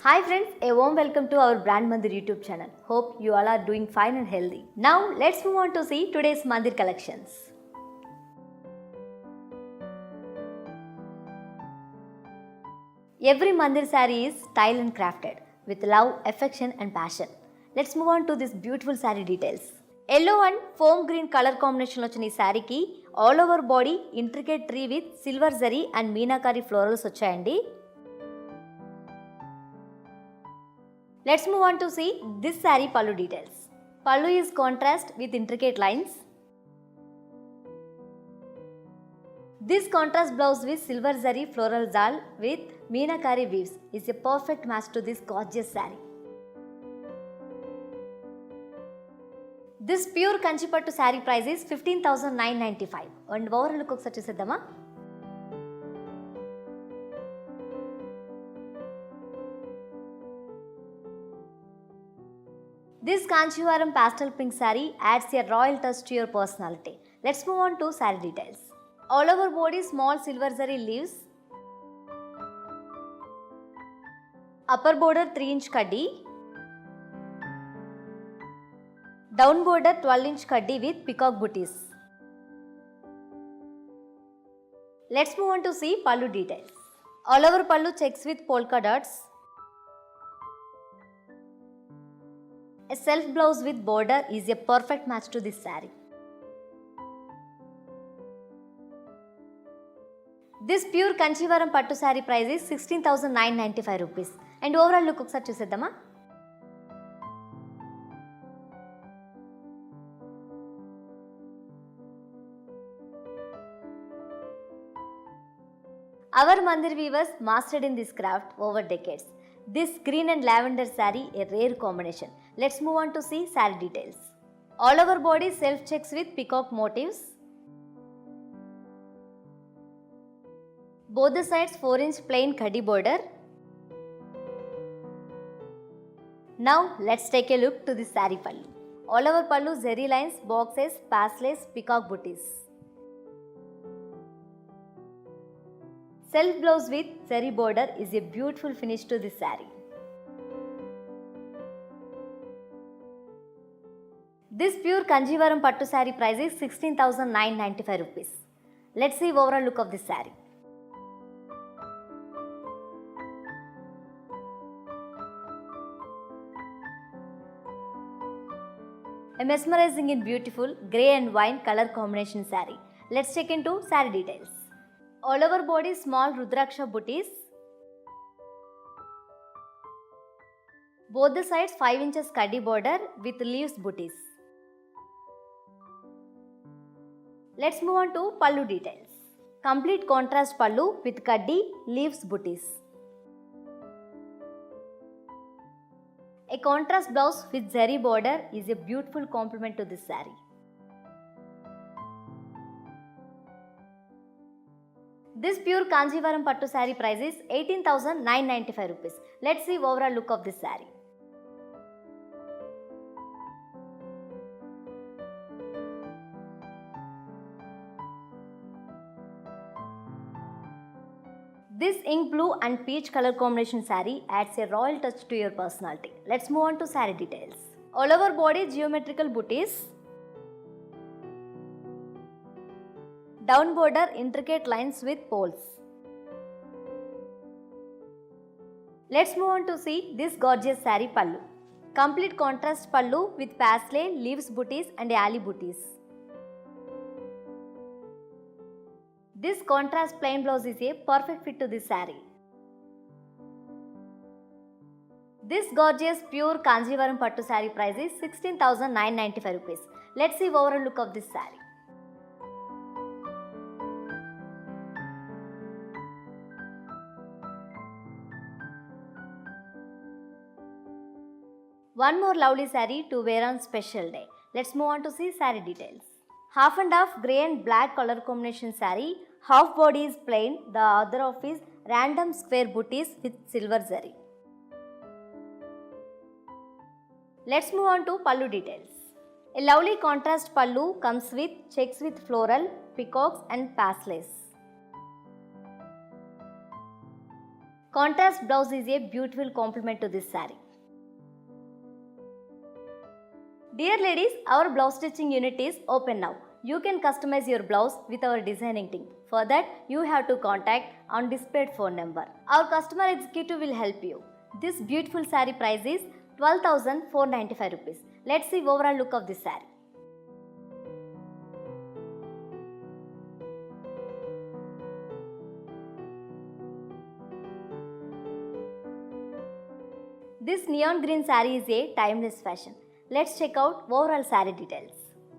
Hi friends, a warm welcome to our Brand Mandir YouTube channel. Hope you all are doing fine and healthy. Now let's move on to see today's Mandir collections. Every Mandir saree is style and crafted with love, affection and passion. Let's move on to this beautiful saree details. Yellow and foam green color combination వచ్చిన ఈ శారీకి all over body intricate tree with silver zari and meenakari florals వచ్చాయండి. Let's move on to see this saree pallu details. Pallu is contrast with intricate lines. This contrast blouse with silver zari floral zal with meenakari weaves is a perfect match to this gorgeous saree. This pure Kanchipattu saree price is 15,995 and overall look ఒకసారి చూసేద్దామా. This Kanchivaram pastel pink saree adds a royal touch to your personality. Let's move on to saree details. All over body small silver zari leaves. Upper border 3-inch kaddi. Down border 12-inch kaddi with peacock booties. Let's move on to see pallu details. All over pallu checks with polka dots. A self blouse with border is a perfect match to this saree. This pure Kanchivaram Pattu saree price is 16,995 rupees. And overall look ఒకసారి చూసేద్దామా. Our Mandir weavers mastered in this craft over decades. This green and lavender saree a rare combination. Let's move on to see saree details. All over body self checks with peacock motifs. Both the sides 4-inch plain khadi border. Now let's take a look to the saree pallu. All over pallu zari lines, boxes, paslets, peacock booties. Self blouse with zari border is a beautiful finish to this saree. This pure Kanjivaram Pattu saree price is 16,995 rupees. Let's see overall look of this saree. A mesmerizing and beautiful grey and wine color combination saree. Let's check into saree details. All over body small Rudraksha booties. Both the sides 5 inches kaddi border with leaves booties. Let's move on to pallu details. Complete contrast pallu with kaddi leaves booties. A contrast blouse with zari border is a beautiful complement to this saree. This pure Kanjivaram Pattu saree price is 18,995 rupees. Let's see overall look of this saree. This ink blue and peach color combination saree adds a royal touch to your personality. Let's move on to saree details. All over body geometrical booties. Down border intricate lines with poles. Let's move on to see this gorgeous saree pallu. Complete contrast pallu with paisley, leaves booties and ali booties. This contrast plain blouse is a perfect fit to this saree. This gorgeous pure Kanjivaram Pattu saree price is 16,995 rupees. Let's see overall look of this saree. One more lovely saree to wear on special day. Let's move on to see saree details. Half and half grey and black color combination saree. Half body is plain, the other half is random square booties with silver zari. Let's move on to pallu details. A lovely contrast pallu comes with checks with floral, peacocks and paisleys. Contrast blouse is a beautiful complement to this saree. Dear ladies, our blouse stitching unit is open now. You can customize your blouse with our designing team. For that, you have to contact on displayed phone number. Our customer executive will help you. This beautiful saree price is 12,495 rupees. Let's see overall look of this saree. This neon green saree is a timeless fashion. Let's check out overall saree details.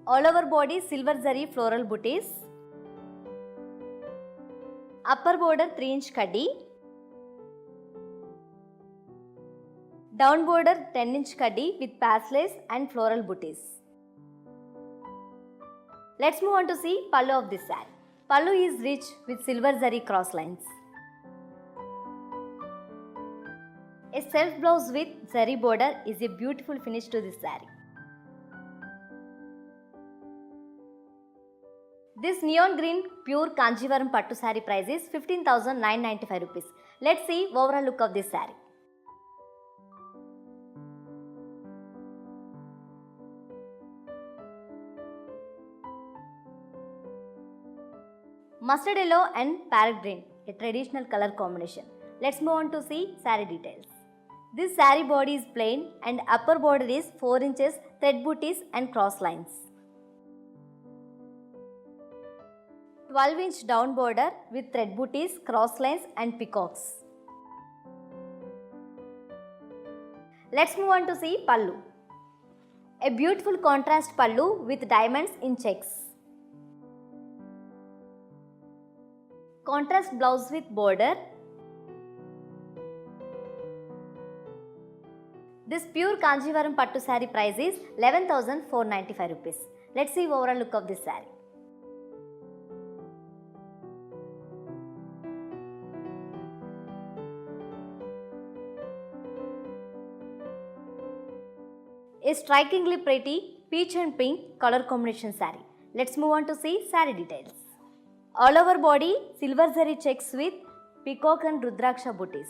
All over body silver zari floral booties. Upper border 3-inch kaddi. Down border 10-inch kaddi with paslace and floral booties. Let's move on to see pallu of this saree. Pallu is rich with silver zari cross lines. A self blouse with zari border is a beautiful finish to this saree. This neon green pure Kanjivaram Pattu saree price is 15,995 rupees. Let's see overall look of this saree. Mustard yellow and parrot green, a traditional color combination. Let's move on to see saree details. This saree body is plain and upper border is 4 inches thread booties and cross lines. 12-inch down border with thread booties, cross lines and peacocks. Let's move on to see pallu. A beautiful contrast pallu with diamonds in checks. Contrast blouse with border. This pure Kanjivaram Pattu saree price is 11,495 rupees. Let's see overall look of this saree. A strikingly pretty peach and pink color combination saree. Let's move on to see saree details. All over body silver zari checks with peacock and rudraksha booties.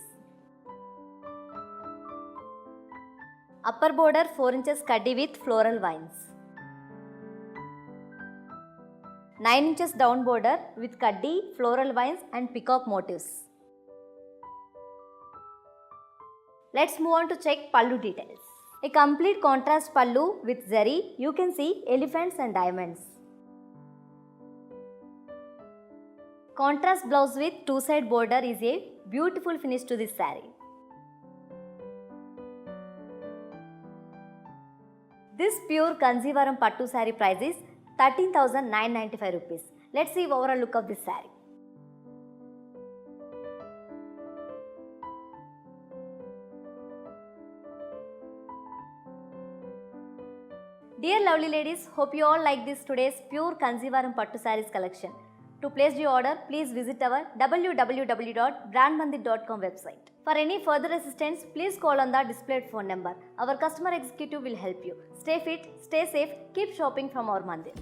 Upper border 4 inches kaddi with floral vines. 9 inches down border with kaddi, floral vines and peacock motifs. Let's move on to check pallu details. A complete contrast pallu with zari, you can see elephants and diamonds. Contrast blouse with two-side border is a beautiful finish to this saree. This pure Kanjivaram Pattu saree price is 13,995 rupees. Let's see overall look of this saree. Dear lovely ladies, hope you all like this today's pure Kanjivaram Pattu sarees collection. To place your order, please visit our www.brandmandir.com website. For any further assistance, please call on the displayed phone number. Our customer executive will help you. Stay fit, stay safe, keep shopping from our Mandir.